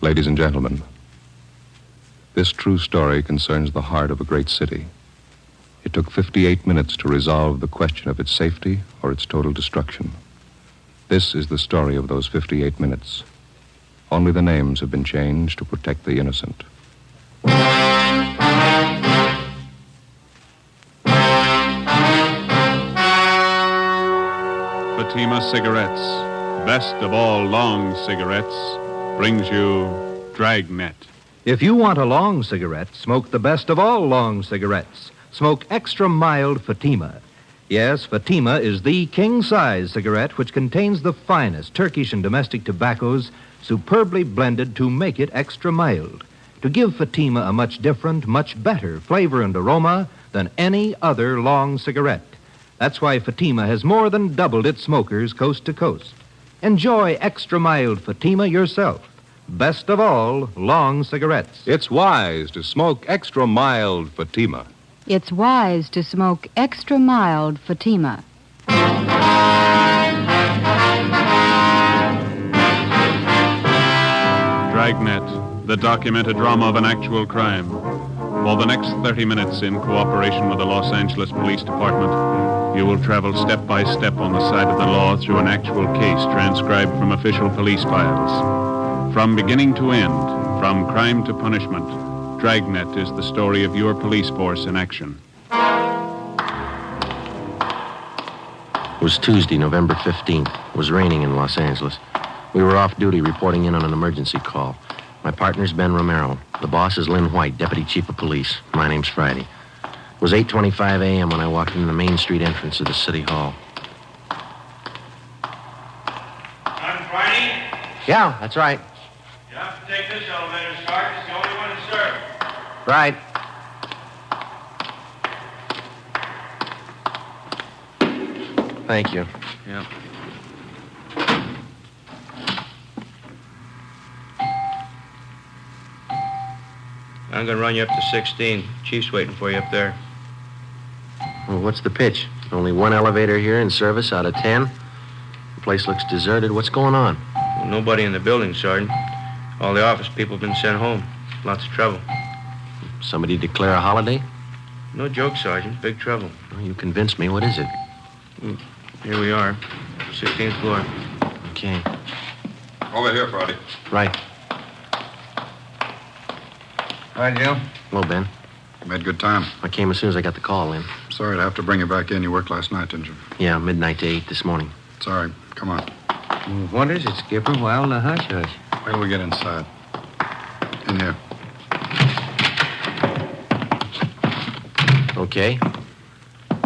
Ladies and gentlemen, this true story concerns the heart of a great city. It took 58 minutes to resolve the question of its safety or its total destruction. This is the story of those 58 minutes. Only the names have been changed to protect the innocent. Fatima Cigarettes, best of all long cigarettes, brings you Dragnet. If you want a long cigarette, smoke the best of all long cigarettes. Smoke extra mild Fatima. Yes, Fatima is the king-size cigarette which contains the finest Turkish and domestic tobaccos superbly blended to make it extra mild, to give Fatima a much different, much better flavor and aroma than any other long cigarette. That's why Fatima has more than doubled its smokers coast to coast. Enjoy extra mild Fatima yourself. Best of all, long cigarettes. It's wise to smoke extra mild Fatima. It's wise to smoke extra mild Fatima. Dragnet, the documented drama of an actual crime. For the next 30 minutes, in cooperation with the Los Angeles Police Department, you will travel step by step on the side of the law through an actual case transcribed from official police files. From beginning to end, from crime to punishment, Dragnet is the story of your police force in action. It was Tuesday, November 15th. It was raining in Los Angeles. We were off duty reporting in on an emergency call. My partner's Ben Romero. The boss is Lynn White, Deputy Chief of Police. My name's Friday. It was 8:25 a.m. when I walked into the Main Street entrance of the City Hall. I'm Friday. Yeah, that's right. You have to take this elevator, Sarge. It's the only one to serve. Right. Thank you. Yeah. I'm going to run you up to 16. Chief's waiting for you up there. Well, what's the pitch? Only one elevator here in service out of 10? The place looks deserted. What's going on? Well, nobody in the building, Sergeant. All the office people have been sent home. Lots of trouble. Somebody declare a holiday? No joke, Sergeant. Big trouble. Well, you convinced me. What is it? Here we are. 16th floor. Okay. Over here, Friday. Right. Hi, Joe. Hello, Ben. Made good time. I came as soon as I got the call in. Sorry to have to bring you back in. You worked last night, didn't you? Yeah, midnight to 8 this morning. Sorry. Come on. What is it, Skipper? Why all the hush-hush? Wait till we get inside. In here. Okay.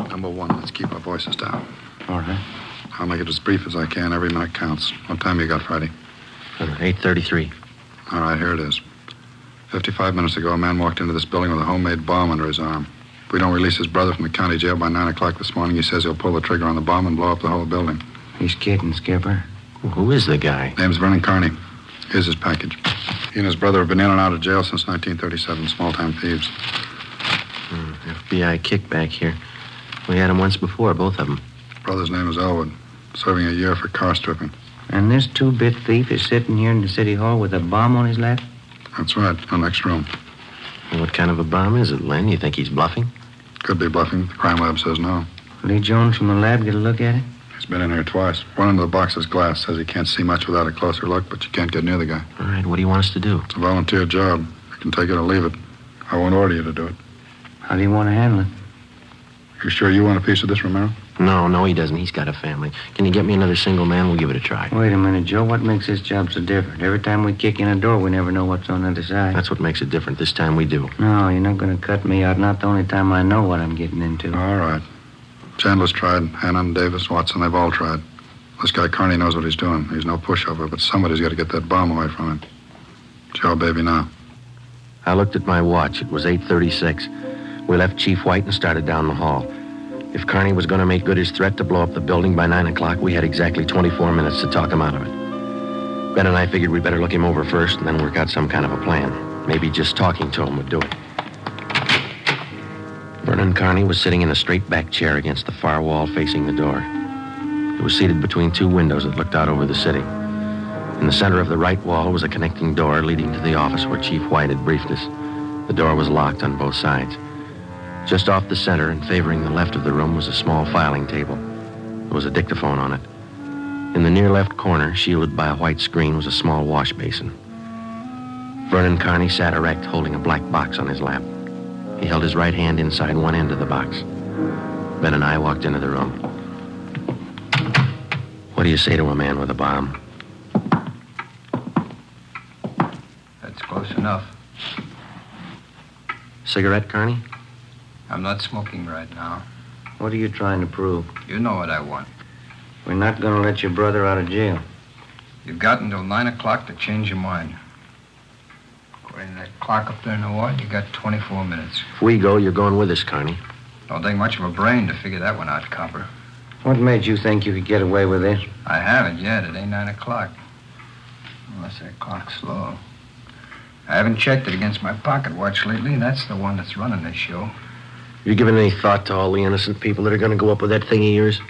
Number one, let's keep our voices down. All right. I'll make it as brief as I can. Every minute counts. What time you got, Friday? 8:33. All right, here it is. 55 minutes ago, a man walked into this building with a homemade bomb under his arm. If we don't release his brother from the county jail by 9 o'clock this morning, he says he'll pull the trigger on the bomb and blow up the whole building. He's kidding, Skipper. Well, who is the guy? Name's Vernon Carney. Here's his package. He and his brother have been in and out of jail since 1937, small-time thieves. FBI kickback here. We had him once before, both of them. His brother's name is Elwood, serving a year for car stripping. And this two-bit thief is sitting here in the city hall with a bomb on his lap? That's right, in the next room. And what kind of a bomb is it, Len? You think he's bluffing? Could be bluffing. The crime lab says no. Lee Jones from the lab get a look at it? He's been in here twice. One into the box is glass. Says he can't see much without a closer look, but you can't get near the guy. All right, what do you want us to do? It's a volunteer job. You can take it or leave it. I won't order you to do it. How do you want to handle it? You sure you want a piece of this, Romero? No, he doesn't. He's got a family. Can you get me another single man? We'll give it a try. Wait a minute, Joe. What makes this job so different? Every time we kick in a door, we never know what's on the other side. That's what makes it different. This time we do. No, you're not going to cut me out. Not the only time I know what I'm getting into. All right. Chandler's tried. Hannon, Davis, Watson, they've all tried. This guy Carney knows what he's doing. He's no pushover, but somebody's got to get that bomb away from him. It's your baby now. I looked at my watch. It was 8:36. We left Chief White and started down the hall. If Carney was going to make good his threat to blow up the building by 9 o'clock, we had exactly 24 minutes to talk him out of it. Ben and I figured we'd better look him over first and then work out some kind of a plan. Maybe just talking to him would do it. Vernon Carney was sitting in a straight back chair against the far wall facing the door. He was seated between two windows that looked out over the city. In the center of the right wall was a connecting door leading to the office where Chief White had briefed us. The door was locked on both sides. Just off the center and favoring the left of the room was a small filing table. There was a dictaphone on it. In the near left corner, shielded by a white screen, was a small wash basin. Vernon Carney sat erect, holding a black box on his lap. He held his right hand inside one end of the box. Ben and I walked into the room. What do you say to a man with a bomb? That's close enough. Cigarette, Carney? I'm not smoking right now. What are you trying to prove? You know what I want. We're not going to let your brother out of jail. You've got until 9 o'clock to change your mind. According to that clock up there in the wall, you got 24 minutes. If we go, you're going with us, Carney. Don't take much of a brain to figure that one out, Copper. What made you think you could get away with this? I haven't yet. It ain't 9 o'clock. Unless that clock's slow. I haven't checked it against my pocket watch lately. That's the one that's running this show. You given any thought to all the innocent people that are going to go up with that thing of yours?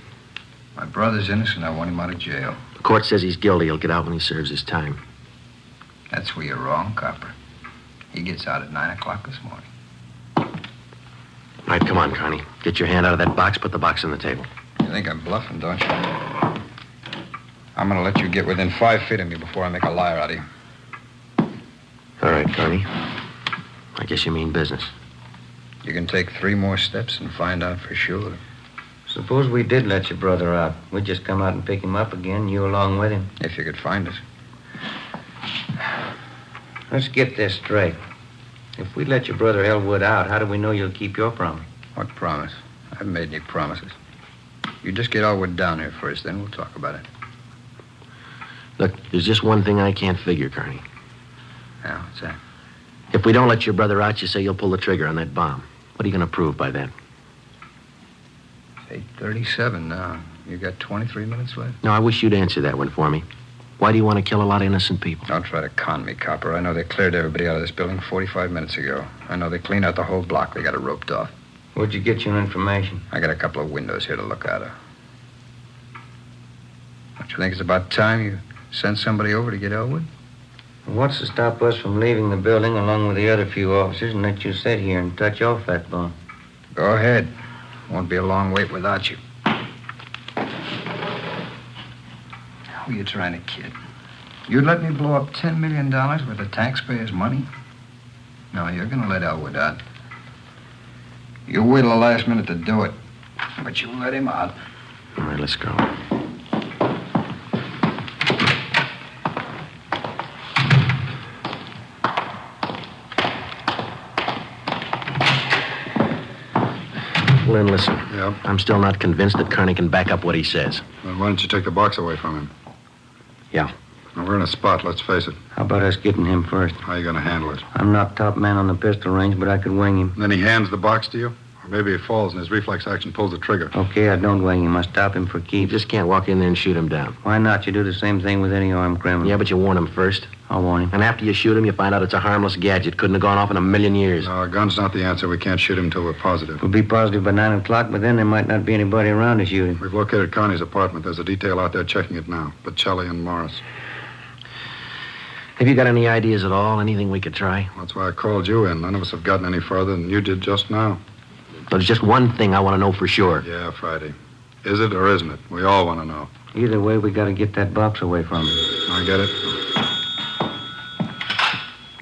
My brother's innocent. I want him out of jail. The court says he's guilty. He'll get out when he serves his time. That's where you're wrong, Copper. He gets out at 9 o'clock this morning. All right, come on, Carney. Get your hand out of that box. Put the box on the table. You think I'm bluffing, don't you? I'm going to let you get within 5 feet of me before I make a liar out of you. All right, Carney. I guess you mean business. You can take 3 more steps and find out for sure. Suppose we did let your brother out. We'd just come out and pick him up again, you along with him. If you could find us. Let's get this straight. If we let your brother Elwood out, how do we know you'll keep your promise? What promise? I haven't made any promises. You just get Elwood down here first, then we'll talk about it. Look, there's just one thing I can't figure, Carney. Yeah, what's that? If we don't let your brother out, you say you'll pull the trigger on that bomb. What are you going to prove by then? It's 8:37 now. You got 23 minutes left? No, I wish you'd answer that one for me. Why do you want to kill a lot of innocent people? Don't try to con me, Copper. I know they cleared everybody out of this building 45 minutes ago. I know they cleaned out the whole block. They got it roped off. Where'd you get your information? I got a couple of windows here to look out of. Don't you think it's about time you sent somebody over to get Elwood? What's to stop us from leaving the building along with the other few officers and let you sit here and touch off that bomb? Go ahead. Won't be a long wait without you. Who are you trying to kid? You'd let me blow up $10 million worth of taxpayers' money? No, you're going to let Elwood out. You wait till the last minute to do it. But you let him out. All right, let's go. Lynn, listen. Yep. I'm still not convinced that Carney can back up what he says. Then why don't you take the box away from him? Yeah. Now, we're in a spot, let's face it. How about us getting him first? How are you going to handle it? I'm not top man on the pistol range, but I could wing him. And then he hands the box to you? Or maybe he falls and his reflex action pulls the trigger. Okay, I don't wing him. I stop him for You keeps. just can't walk in there and shoot him down. Why not? You do the same thing with any armed criminal. Yeah, but you warn him first. I'll warn him. And after you shoot him, you find out it's a harmless gadget. Couldn't have gone off in a million years. No, a gun's not the answer. We can't shoot him until we're positive. We'll be positive by 9 o'clock, but then there might not be anybody around to shoot him. We've located Connie's apartment. There's a detail out there checking it now. Bocelli and Morris. Have you got any ideas at all? Anything we could try? That's why I called you in. None of us have gotten any further than you did just now. There's just one thing I want to know for sure. Yeah, Friday. Is it or isn't it? We all want to know. Either way, we got to get that box away from him. I get it.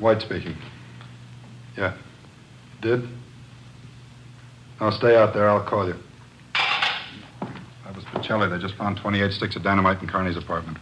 White speaking. Yeah. Did? No, stay out there. I'll call you. That was Bocelli. They just found 28 sticks of dynamite in Carney's apartment.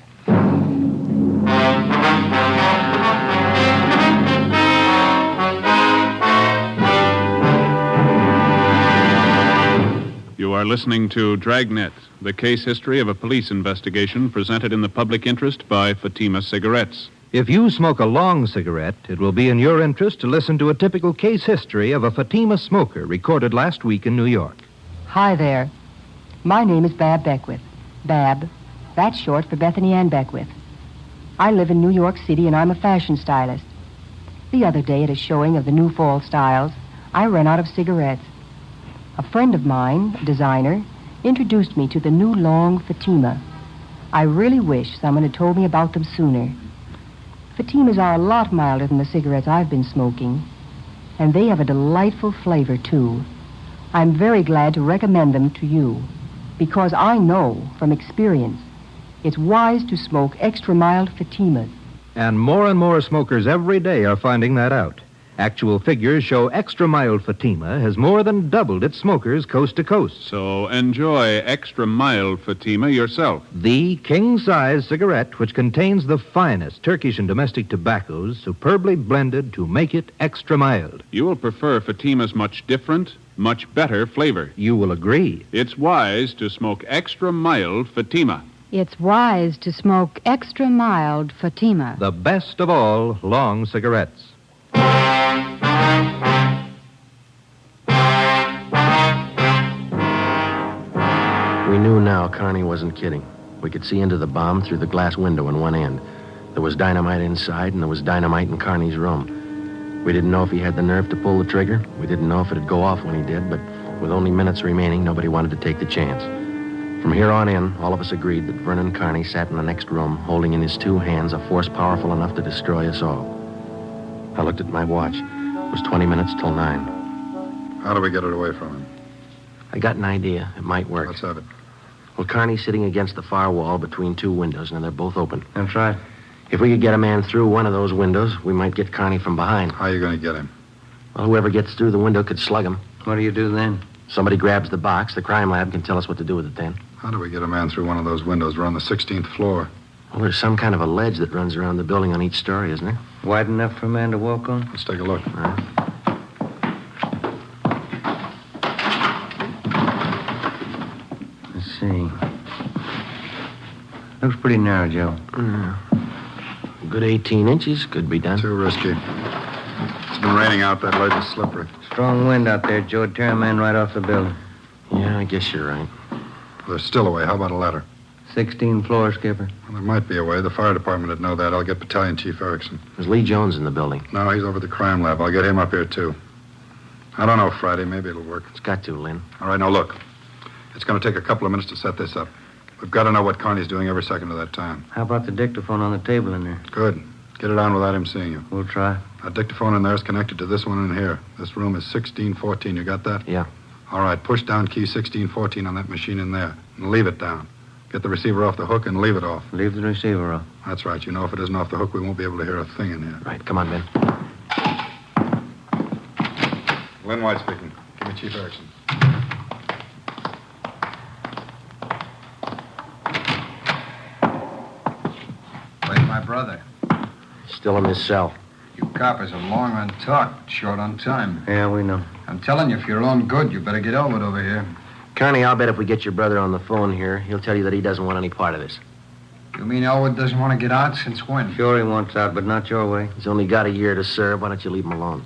You are listening to Dragnet, the case history of a police investigation presented in the public interest by Fatima Cigarettes. If you smoke a long cigarette, it will be in your interest to listen to a typical case history of a Fatima smoker recorded last week in New York. Hi there. My name is Bab Beckwith. Bab, that's short for Bethany Ann Beckwith. I live in New York City and I'm a fashion stylist. The other day at a showing of the new fall styles, I ran out of cigarettes. A friend of mine, a designer, introduced me to the new long Fatima. I really wish someone had told me about them sooner. Fatimas are a lot milder than the cigarettes I've been smoking. And they have a delightful flavor, too. I'm very glad to recommend them to you, because I know from experience it's wise to smoke extra mild Fatimas. And more smokers every day are finding that out. Actual figures show extra mild Fatima has more than doubled its smokers coast to coast. So enjoy extra mild Fatima yourself. The king-size cigarette, which contains the finest Turkish and domestic tobaccos, superbly blended to make it extra mild. You will prefer Fatima's much different, much better flavor. You will agree. It's wise to smoke extra mild Fatima. It's wise to smoke extra mild Fatima. The best of all long cigarettes. We knew now Carney wasn't kidding. We could see into the bomb through the glass window in one end. There was dynamite inside, and there was dynamite in Carney's room. We didn't know if he had the nerve to pull the trigger. We didn't know if it'd go off when he did, but with only minutes remaining, nobody wanted to take the chance. From here on in, all of us agreed that Vernon Carney sat in the next room, holding in his two hands a force powerful enough to destroy us all. I looked at my watch. It was 20 minutes till 9. How do we get it away from him? I got an idea. It might work. Let's have it. Well, Carney's sitting against the far wall between two windows, and they're both open. That's right. If we could get a man through one of those windows, we might get Carney from behind. How are you going to get him? Well, whoever gets through the window could slug him. What do you do then? Somebody grabs the box. The crime lab can tell us what to do with it then. How do we get a man through one of those windows? We're on the 16th floor. Well, there's some kind of a ledge that runs around the building on each story, isn't there? Wide enough for a man to walk on? Let's take a look. All right. Let's see. Looks pretty narrow, Joe. A good 18 inches could be done. Too risky. It's been raining out. That ledge is slippery. Strong wind out there, Joe. It'd tear a man right off the building. Yeah, I guess you're right. There's still a way. How about a ladder? 16th floor, Skipper. Well, there might be a way. The fire department would know that. I'll get Battalion Chief Erickson. There's Lee Jones in the building. No, he's over at the crime lab. I'll get him up here, too. I don't know, Friday. Maybe it'll work. It's got to, Lynn. All right, now look. It's going to take a couple of minutes to set this up. We've got to know what Carney's doing every second of that time. How about the dictaphone on the table in there? Good. Get it on without him seeing you. We'll try. That dictaphone in there is connected to this one in here. This room is 1614. You got that? Yeah. All right, push down key 1614 on that machine in there and leave it down. Get the receiver off the hook and leave it off. Leave the receiver off. That's right. You know, if it isn't off the hook, we won't be able to hear a thing in here. Right, come on, Ben. Lynn White speaking. Give me Chief Erickson. Where's my brother? Still in his cell. You coppers are long on talk, short on time. Yeah, we know. I'm telling you, if you're on good, you better get over it over here. Carney, I'll bet if we get your brother on the phone here, he'll tell you that he doesn't want any part of this. You mean Elwood doesn't want to get out? Since when? Sure he wants out, but not your way. He's only got a year to serve. Why don't you leave him alone?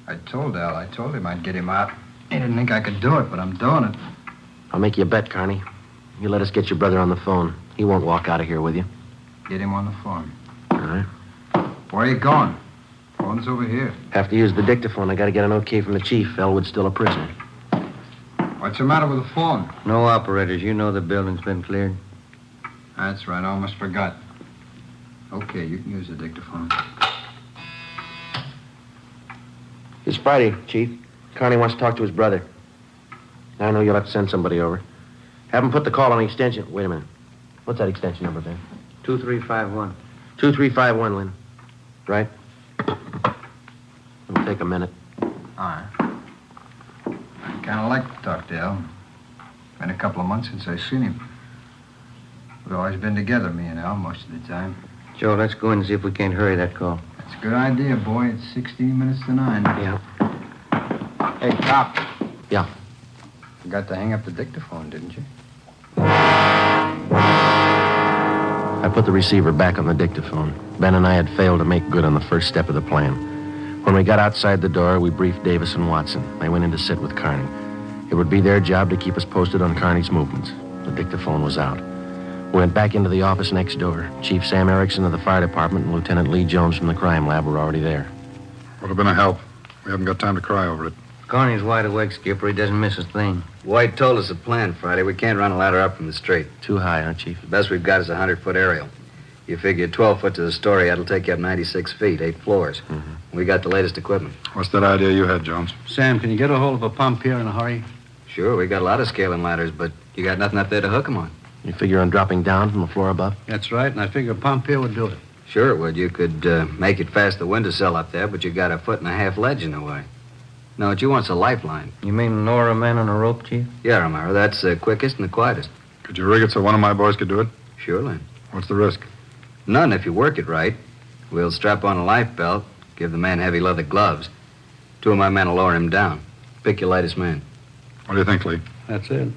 I told Al. I told him I'd get him out. He didn't think I could do it, but I'm doing it. I'll make you a bet, Carney. You let us get your brother on the phone. He won't walk out of here with you. Get him on the phone. All right. Where are you going? Phone's over here. Have to use the dictaphone. I got to get an okay from the chief. Elwood's still a prisoner. What's the matter with the phone? No operators. You know the building's been cleared. That's right. I almost forgot. Okay, you can use the dictaphone. It's Friday, Chief. Carney wants to talk to his brother. I know you'll have to send somebody over. Have him put the call on the extension. Wait a minute. What's that extension number, Ben? 2351. 2351, Lynn. Right? It'll take a minute. All right. I kind of like to talk to Al. Been a couple of months since I've seen him. We've always been together, me and Al, most of the time. Joe, let's go in and see if we can't hurry that call. That's a good idea, boy. It's 16 minutes to 9. Yeah. Hey, cop. Yeah. Forgot to hang up the dictaphone, didn't you? I put the receiver back on the dictaphone. Ben and I had failed to make good on the first step of the plan. When we got outside the door, we briefed Davis and Watson. They went in to sit with Carney. It would be their job to keep us posted on Carney's movements. The dictaphone was out. We went back into the office next door. Chief Sam Erickson of the fire department and Lieutenant Lee Jones from the crime lab were already there. Would have been a help. We haven't got time to cry over it. Carney's wide awake, Skipper. He doesn't miss a thing. White told us the plan Friday. We can't run a ladder up from the street. Too high, huh, Chief? The best we've got is a 100-foot aerial. You figure 12 foot to the story, that'll take you up 96 feet, 8 floors. We got the latest equipment. What's that idea you had, Jones? Sam, can you get a hold of a pump here in a hurry? Sure, we got a lot of scaling ladders, but you got nothing up there to hook 'em on. You figure on dropping down from the floor above? That's right, and I figure a pump here would do it. Sure it would. You could make it past the windowsill up there, but you got a 1.5 foot ledge in the way. No, what you want's a lifeline. You mean lower a man on a rope, Chief? Yeah, Romero, that's the quickest and the quietest. Could you rig it so one of my boys could do it? Surely. What's the risk? None if you work it right. We'll strap on a life belt, give the man heavy leather gloves. 2 of my men will lower him down. Pick your lightest man. What do you think, Lee? That's it.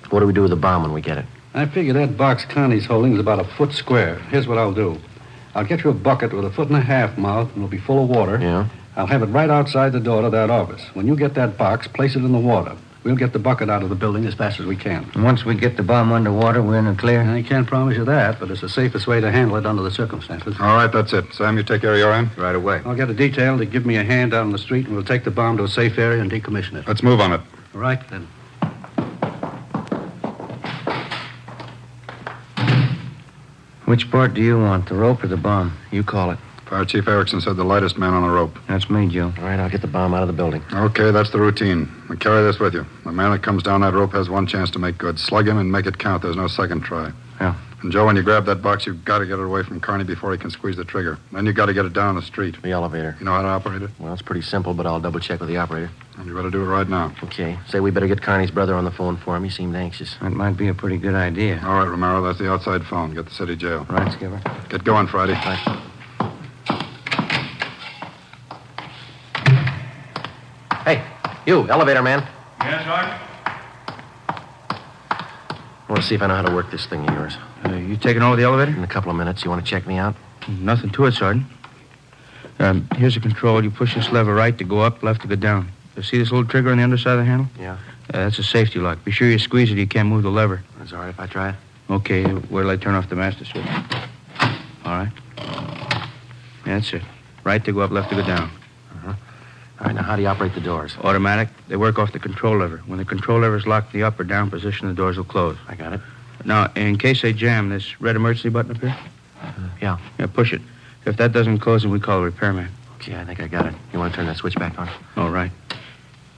What do we do with the bomb when we get it? I figure that box Connie's holding is about a foot square. Here's what I'll do. I'll get you a bucket with a 1.5 foot mouth, and it'll be full of water. Yeah? I'll have it right outside the door to that office. When you get that box, place it in the water. We'll get the bucket out of the building as fast as we can. And once we get the bomb underwater, we're in the clear? I can't promise you that, but it's the safest way to handle it under the circumstances. All right, that's it. Sam, you take care of your end? Right away. I'll get a detail to give me a hand out on the street, and we'll take the bomb to a safe area and decommission it. Let's move on it. All right, then. Which part do you want, the rope or the bomb? You call it. Fire Chief Erickson said the lightest man on the rope. That's me, Joe. All right, I'll get the bomb out of the building. Okay, that's the routine. Now carry this with you. The man that comes down that rope has one chance to make good. Slug him and make it count. There's no second try. Yeah. And, Joe, when you grab that box, you've got to get it away from Carney before he can squeeze the trigger. Then you've got to get it down the street. The elevator. You know how to operate it? Well, it's pretty simple, but I'll double check with the operator. And you better do it right now. Okay. Say we better get Carney's brother on the phone for him. He seemed anxious. That might be a pretty good idea. All right, Romero, that's the outside phone. Get the city jail. Right, Skipper. Get going, Friday. Right. Hey, you, elevator man. Yes, Sergeant? I want to see if I know how to work this thing of yours. You taking over the elevator? In a couple of minutes. You want to check me out? Nothing to it, Sergeant. Here's the control. You push this lever right to go up, left to go down. You see this little trigger on the underside of the handle? Yeah. That's a safety lock. Be sure you squeeze it. You can't move the lever. That's all right if I try it. Okay, where till I turn off the master switch? All right. That's it. Right to go up, left to go down. All right, now how do you operate the doors? Automatic. They work off the control lever. When the control lever is locked in the up or down position, the doors will close. I got it. Now, in case they jam, this red emergency button up here? Yeah. Yeah, push it. If that doesn't close, then we call a repairman. Okay, I think I got it. You want to turn that switch back on? All right.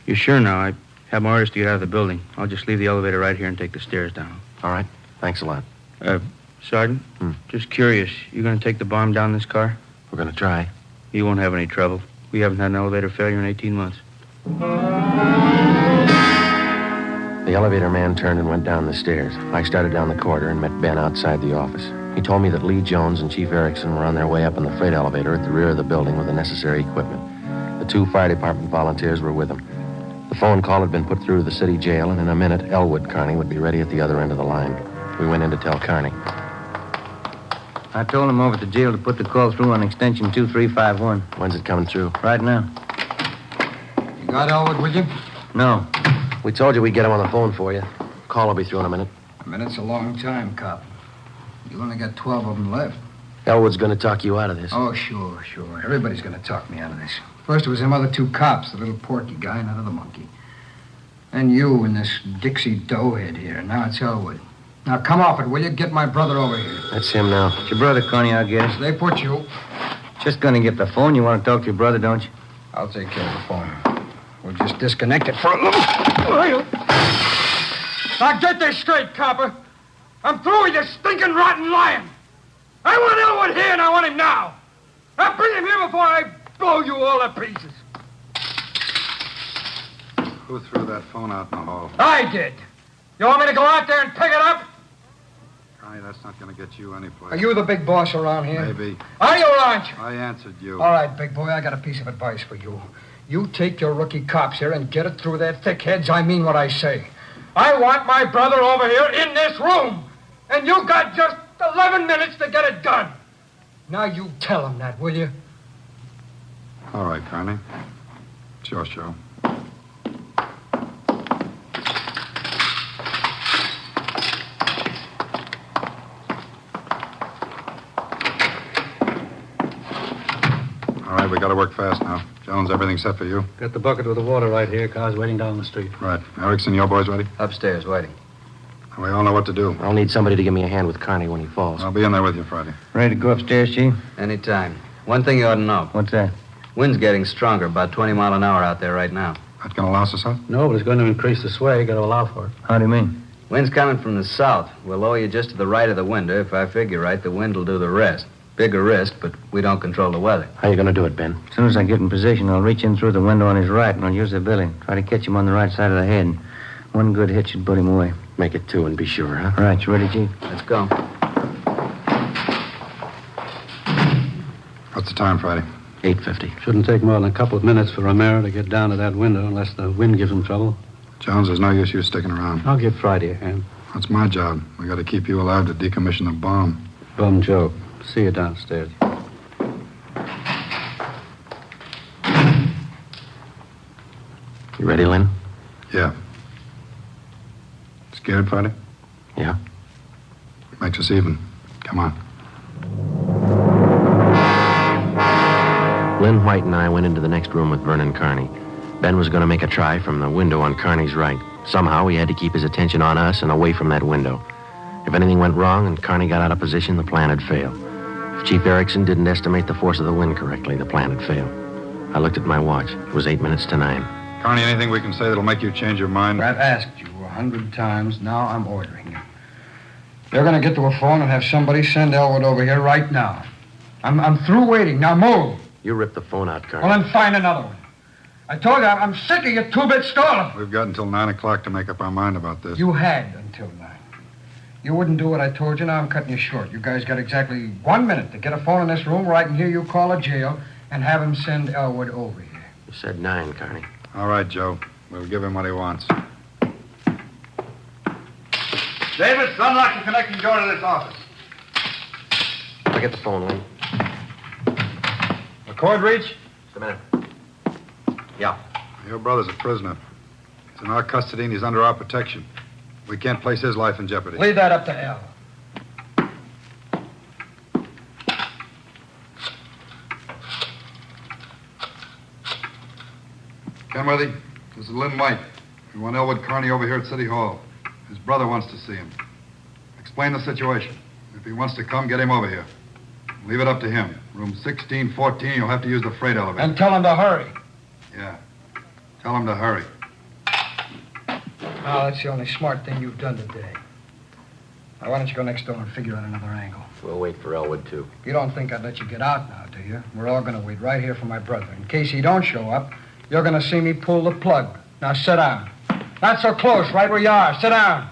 You sure now? I have my orders to get out of the building. I'll just leave the elevator right here and take the stairs down. All right. Thanks a lot. Sergeant, just curious. You going to take the bomb down this car? We're going to try. You won't have any trouble. We haven't had an elevator failure in 18 months. The elevator man turned and went down the stairs. I started down the corridor and met Ben outside the office. He told me that Lee Jones and Chief Erickson were on their way up in the freight elevator at the rear of the building with the necessary equipment. The 2 fire department volunteers were with them. The phone call had been put through to the city jail, and in a minute, Elwood Carney would be ready at the other end of the line. We went in to tell Carney. I told him over at the jail to put the call through on extension 2351. When's it coming through? Right now. You got Elwood with you? No. We told you we'd get him on the phone for you. Call will be through in a minute. A minute's a long time, cop. You only got 12 of them left. Elwood's going to talk you out of this. Oh, sure. Everybody's going to talk me out of this. First it was them other 2 cops, the little porky guy and another monkey. Then you and this Dixie doughhead here. Now it's Elwood. Now come off it, will you? Get my brother over here. That's him now. It's your brother, Connie, I guess. They put you. Just gonna get the phone. You want to talk to your brother, don't you? I'll take care of the phone. We'll just disconnect it for a little. Now get this straight, copper. I'm through with this stinking rotten lion. I want Elwood here, and I want him now. Now bring him here before I blow you all to pieces. Who threw that phone out in the hall? I did. You want me to go out there and pick it up? Connie, that's not going to get you anyplace. Are you the big boss around here? Maybe. Are you, aren't you? I answered you. All right, big boy, I got a piece of advice for you. You take your rookie cops here and get it through their thick heads. I mean what I say. I want my brother over here in this room. And you got just 11 minutes to get it done. Now you tell him that, will you? All right, Carney. It's your show. All right, we got to work fast now. Jones, everything set for you? Got the bucket with the water right here. Car's waiting down the street. Right. Erickson, your boys ready? Upstairs, waiting. We all know what to do. I'll need somebody to give me a hand with Carney when he falls. I'll be in there with you Friday. Ready to go upstairs, Chief? Anytime. One thing you ought to know. What's that? Wind's getting stronger, about 20 mile an hour out there right now. That gonna last us out? No, but it's going to increase the sway. You got to allow for it. How do you mean? Wind's coming from the south. We'll lower you just to the right of the window. If I figure right, the wind will do the rest. Bigger risk, but we don't control the weather. How you going to do it, Ben? As soon as I get in position, I'll reach in through the window on his right, and I'll use the billy. Try to catch him on the right side of the head. One good hit should put him away. Make it 2 and be sure, huh? All right, you ready, Chief? Let's go. What's the time, Friday? 8:50. Shouldn't take more than a couple of minutes for Romero to get down to that window unless the wind gives him trouble. Jones, there's no use you sticking around. I'll give Friday a hand. That's my job. We got to keep you alive to decommission the bomb. Bum joke. See you downstairs. You ready, Lynn? Yeah. Scared, Friday? Yeah. Makes us even. Come on. Lynn White and I went into the next room with Vernon Carney. Ben was going to make a try from the window on Carney's right. Somehow he had to keep his attention on us and away from that window. If anything went wrong and Carney got out of position, the plan had failed. If Chief Erickson didn't estimate the force of the wind correctly, the plan had failed. I looked at my watch. It was 8 minutes to 9. Carney, anything we can say that'll make you change your mind? I've asked you 100 times. Now I'm ordering you. You're going to get to a phone and have somebody send Elwood over here right now. I'm through waiting. Now move. You ripped the phone out, Carney. Well, then find another one. I told you, I'm sick of your two-bit stalling. We've got until 9 o'clock to make up our mind about this. You had until 9. You wouldn't do what I told you. Now I'm cutting you short. You guys got exactly 1 minute to get a phone in this room where I can hear you call a jail and have him send Elwood over here. You said 9, Carney. All right, Joe. We'll give him what he wants. Davis, unlock the connecting door to this office. I'll get the phone, Lynn. The cord reach? Just a minute. Yeah. Your brother's a prisoner. He's in our custody and he's under our protection. We can't place his life in jeopardy. Leave that up to Al. Kenworthy, this is Lynn White. We want Elwood Carney over here at City Hall. His brother wants to see him. Explain the situation. If he wants to come, get him over here. Leave it up to him. Room 1614, you'll have to use the freight elevator. And tell him to hurry. Yeah. Tell him to hurry. Oh, that's the only smart thing you've done today. Now, why don't you go next door and figure out another angle? We'll wait for Elwood, too. You don't think I'd let you get out now, do you? We're all going to wait right here for my brother. In case he don't show up, you're going to see me pull the plug. Now, sit down. Not so close, right where you are. Sit down.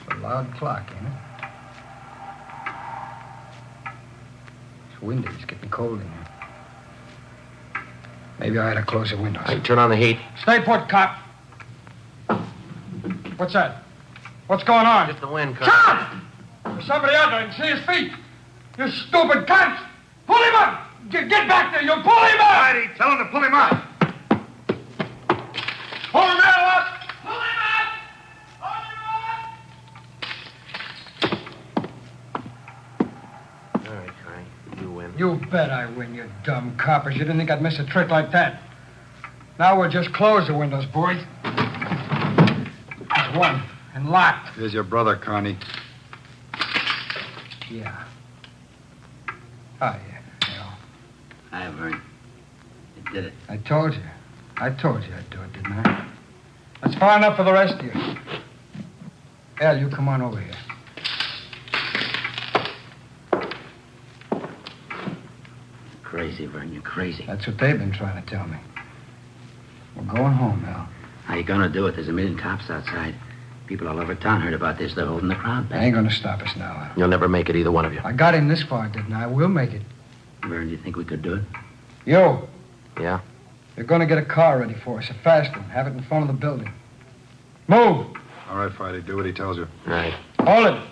It's a loud clock, ain't it? It's windy. It's getting cold in here. Maybe I ought to close the windows. Hey, turn on the heat. Stay put, cop. What's that? What's going on? Just the wind, Shut up! There's somebody out there. I can see his feet. You stupid cunt! Pull him up! Get back there! You'll pull him up! Righty, tell him to pull him up. Pull him up! Pull him up! All right, Carney. You win. You bet I win, you dumb coppers. You didn't think I'd miss a trick like that. Now we'll just close the windows, boys. There's one. And locked. Here's your brother, Carney. Yeah. Oh, yeah. Hi, Vern. You did it. I told you. I'd do it, didn't I? That's far enough for the rest of you. Al, you come on over here. Crazy, Vern. You're crazy. That's what they've been trying to tell me. We're going home, Al. How you gonna do it? There's a million cops outside. People all over town heard about this. They're holding the crowd back. They ain't gonna stop us now, Al. You'll never make it, either one of you. I got him this far, didn't I? We'll make it. Vern, do you think we could do it? You. Yeah? You're gonna get a car ready for us, a fast one. Have it in front of the building. Move! All right, Friday. Do what he tells you. Right. Hold it.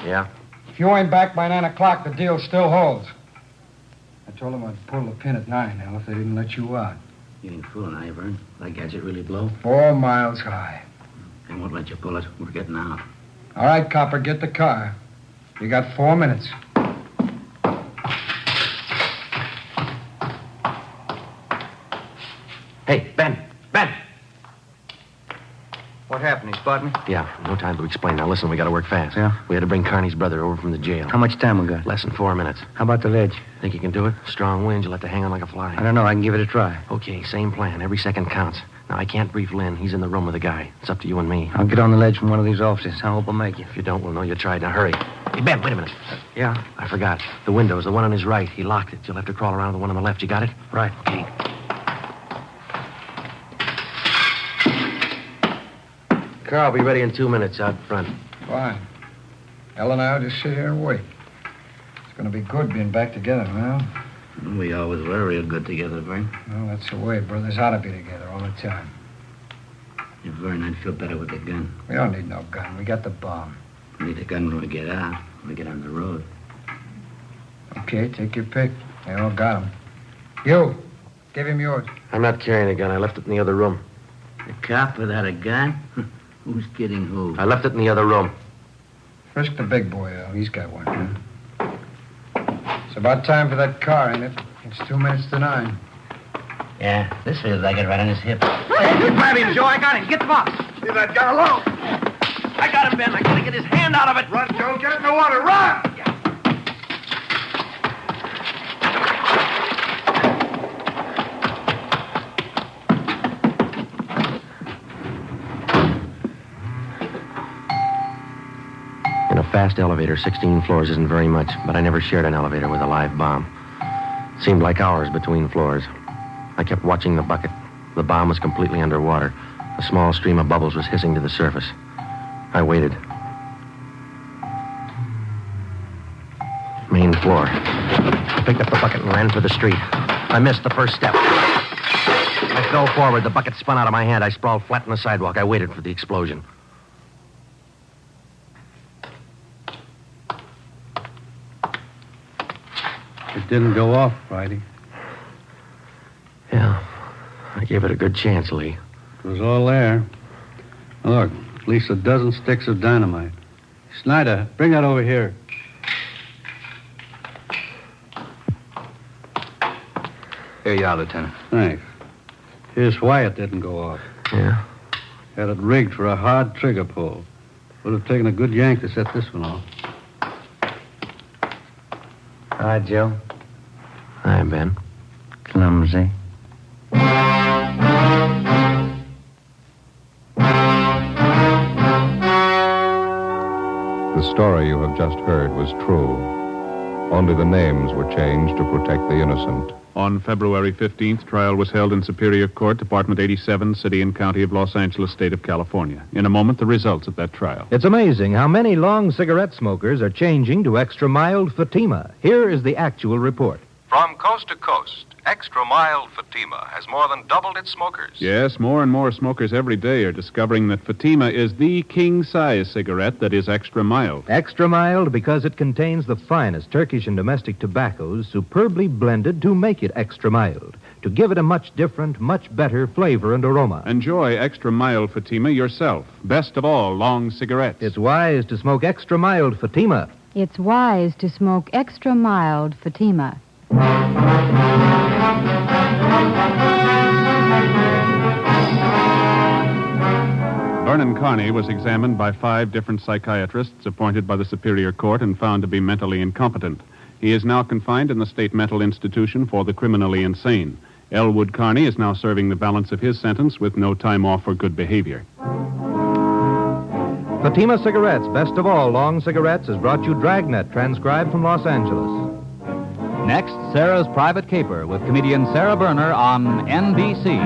Yeah? If you ain't back by 9 o'clock, the deal still holds. I told them I'd pull the pin at 9, Al, if they didn't let you out. You ain't fooling, are you, Vern? That gadget really blow? 4 miles high. They won't let you pull it. We're getting out. All right, copper, get the car. You got 4 minutes. Hey, Ben! Ben! What happened? He spot me? Yeah, no time to explain. Now, listen, we got to work fast. Yeah? We had to bring Carney's brother over from the jail. How much time we got? Less than 4 minutes. How about the ledge? Think you can do it? Strong wind, you'll have to hang on like a fly. I don't know. I can give it a try. Okay, same plan. Every second counts. Now, I can't brief Lynn. He's in the room with the guy. It's up to you and me. I'll get on the ledge from one of these offices. I hope I'll make it. If you don't, we'll know you tried. Now, hurry. Hey, Ben, wait a minute. Yeah? I forgot. The window's the one on his right. He locked it. You'll have to crawl around to the one on the left. You got it? Right. Okay. Carl, be ready in 2 minutes out front. Fine. Ella and I will just sit here and wait. It's going to be good being back together, well. We always were real good together, Vern. Well, that's the way. Brothers ought to be together all the time. Yeah, Vern, I'd feel better with a gun. We don't need no gun. We got the bomb. We need a gun when we get out, when we get on the road. Okay, take your pick. They all got him. You, give him yours. I'm not carrying a gun. I left it in the other room. A cop without a gun? Who's kidding who? I left it in the other room. Frisk the big boy, Al. He's got one. It's about time for that car, ain't it? It's 2 minutes to 9. Yeah, this feels like it right on his hip. Grab him, Joe. I got him. Get the box. Leave that guy alone. I got him, Ben. I gotta get his hand out of it. Run, Joe. Get in the water. Run! In a fast elevator, 16 floors isn't very much, but I never shared an elevator with a live bomb. Seemed like hours between floors. I kept watching the bucket. The bomb was completely underwater. A small stream of bubbles was hissing to the surface. I waited. Main floor. I picked up the bucket and ran for the street. I missed the first step. I fell forward. The bucket spun out of my hand. I sprawled flat on the sidewalk. I waited for the explosion. It didn't go off, Friday. Yeah, I gave it a good chance, Lee. It was all there. Look, at least a dozen sticks of dynamite. Snyder, bring that over here. Here you are, Lieutenant. Thanks. Here's why it didn't go off. Yeah? Had it rigged for a hard trigger pull. Would have taken a good yank to set this one off. Hi, Joe. Hi, Ben. Clumsy. The story you have just heard was true. Only the names were changed to protect the innocent. On February 15th, trial was held in Superior Court, Department 87, City and County of Los Angeles, State of California. In a moment, the results of that trial. It's amazing how many long cigarette smokers are changing to extra mild Fatima. Here is the actual report. From coast to coast, extra mild Fatima has more than doubled its smokers. Yes, more and more smokers every day are discovering that Fatima is the king-size cigarette that is extra mild. Extra mild because it contains the finest Turkish and domestic tobaccos superbly blended to make it extra mild, to give it a much different, much better flavor and aroma. Enjoy extra mild Fatima yourself. Best of all, long cigarettes. It's wise to smoke extra mild Fatima. It's wise to smoke extra mild Fatima. Vernon Carney was examined by 5 different psychiatrists appointed by the Superior Court and found to be mentally incompetent. He is now confined in the State Mental Institution for the Criminally Insane. Elwood Carney is now serving the balance of his sentence with no time off for good behavior. Fatima Cigarettes, best of all long cigarettes, has brought you Dragnet, transcribed from Los Angeles. Next, Sarah's Private Caper with comedian Sarah Berner on NBC.